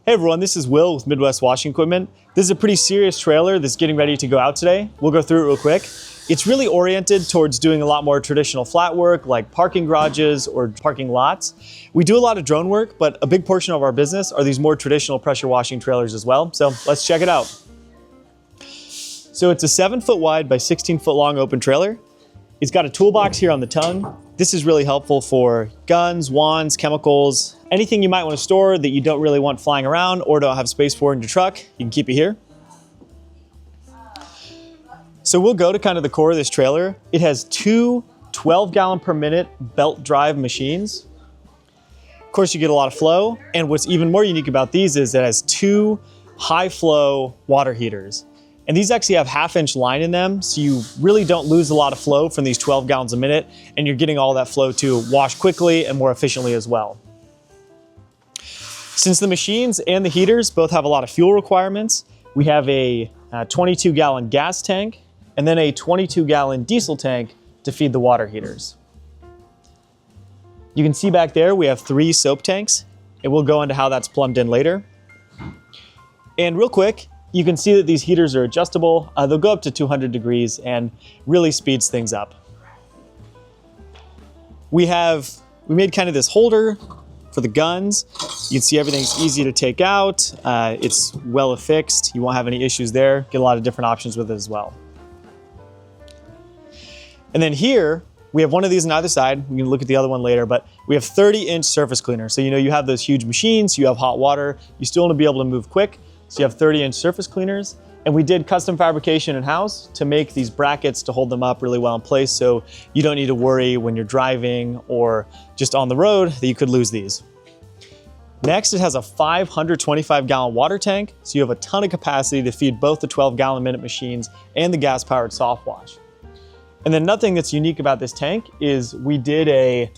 Hey everyone, this is Will with Midwest Washing Equipment. This is a pretty serious trailer that's getting ready to go out today. We'll go through it real quick. It's really oriented towards doing a lot more traditional flat work like parking garages or parking lots. We do a lot of drone work, but a big portion of our business are these more traditional pressure washing trailers as well. So let's check it out. So it's a 7-foot wide by 16-foot long open trailer. It's got a toolbox here on the tongue. This is really helpful for guns, wands, chemicals, anything you might want to store that you don't really want flying around or don't have space for in your truck. You can keep it here. So we'll go to kind of the core of this trailer. It has two 12-gallon per minute belt drive machines. Of course, you get a lot of flow. And what's even more unique about these is it has two high flow water heaters. And these actually have 1/2-inch line in them, so you really don't lose a lot of flow from these 12 gallons a minute, and you're getting all that flow to wash quickly and more efficiently as well. Since the machines and the heaters both have a lot of fuel requirements, we have a 22-gallon gas tank and then a 22-gallon diesel tank to feed the water heaters. You can see back there we have 3 soap tanks, and we'll go into how that's plumbed in later. And real quick, you can see that these heaters are adjustable. They'll go up to 200 degrees and really speeds things up. We made kind of this holder for the guns. You can see everything's easy to take out. It's well affixed. You won't have any issues there. Get a lot of different options with it as well. And then here, we have one of these on either side. We can look at the other one later, but we have 30-inch surface cleaner. So you have those huge machines, you have hot water, you still want to be able to move quick. So you have 30-inch surface cleaners, and we did custom fabrication in-house to make these brackets to hold them up really well in place, so you don't need to worry when you're driving or just on the road that you could lose these. Next, it has a 525-gallon water tank, so you have a ton of capacity to feed both the 12-gallon minute machines and the gas-powered soft wash. And then another thing that's unique about this tank is we did a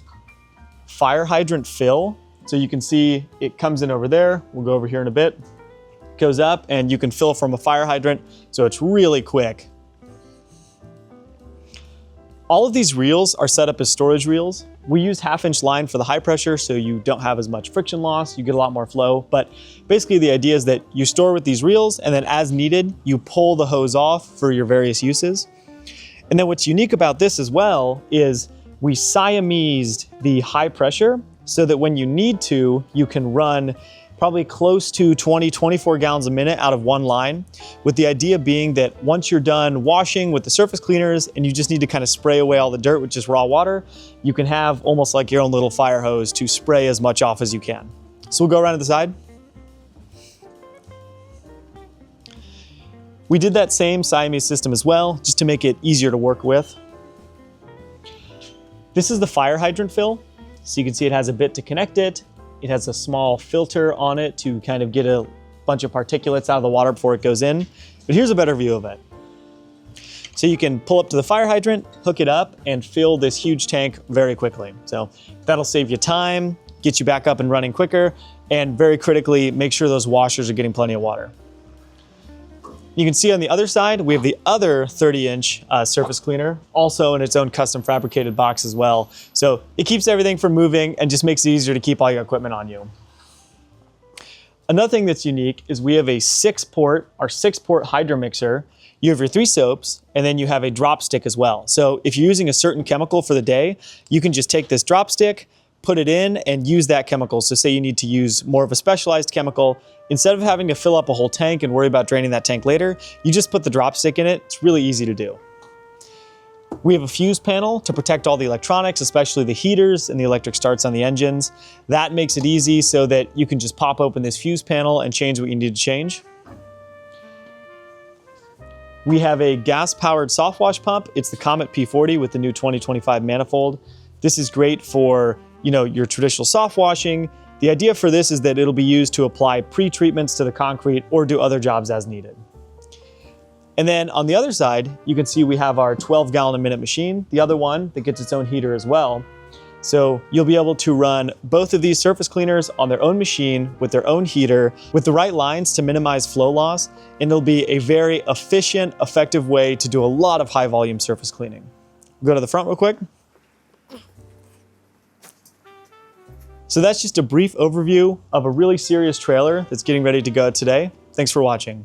fire hydrant fill. So you can see it comes in over there. We'll go over here in a bit. Goes up and you can fill from a fire hydrant, so it's really quick. All of these reels are set up as storage reels. We use 1/2-inch line for the high pressure, so you don't have as much friction loss, you get a lot more flow, but basically the idea is that you store with these reels and then as needed, you pull the hose off for your various uses. And then what's unique about this as well is we Siamesed the high pressure so that when you need to, you can run probably close to 24 gallons a minute out of one line, with the idea being that once you're done washing with the surface cleaners and you just need to kind of spray away all the dirt with just raw water, you can have almost like your own little fire hose to spray as much off as you can. So we'll go around to the side. We did that same Siamese system as well, just to make it easier to work with. This is the fire hydrant fill. So you can see it has a bit to connect it. It has a small filter on it to kind of get a bunch of particulates out of the water before it goes in. But here's a better view of it. So you can pull up to the fire hydrant, hook it up, and fill this huge tank very quickly. So that'll save you time, get you back up and running quicker, and very critically, make sure those washers are getting plenty of water. You can see on the other side, we have the other 30-inch surface cleaner, also in its own custom fabricated box as well. So it keeps everything from moving and just makes it easier to keep all your equipment on you. Another thing that's unique is we have a 6-port hydro mixer. You have your 3 soaps, and then you have a drop stick as well. So if you're using a certain chemical for the day, you can just take this drop stick, put it in, and use that chemical. So say you need to use more of a specialized chemical, instead of having to fill up a whole tank and worry about draining that tank later, you just put the drop stick in it. It's really easy to do. We have a fuse panel to protect all the electronics, especially the heaters and the electric starts on the engines. That makes it easy so that you can just pop open this fuse panel and change what you need to change. We have a gas-powered soft wash pump. It's the Comet P40 with the new 2025 manifold. This is great for your traditional soft washing. The idea for this is that it'll be used to apply pre-treatments to the concrete or do other jobs as needed. And then on the other side, you can see we have our 12-gallon a minute machine, the other one that gets its own heater as well. So you'll be able to run both of these surface cleaners on their own machine with their own heater with the right lines to minimize flow loss, and it'll be a very efficient, effective way to do a lot of high volume surface cleaning. Go to the front real quick. So that's just a brief overview of a really serious trailer that's getting ready to go out today. Thanks for watching.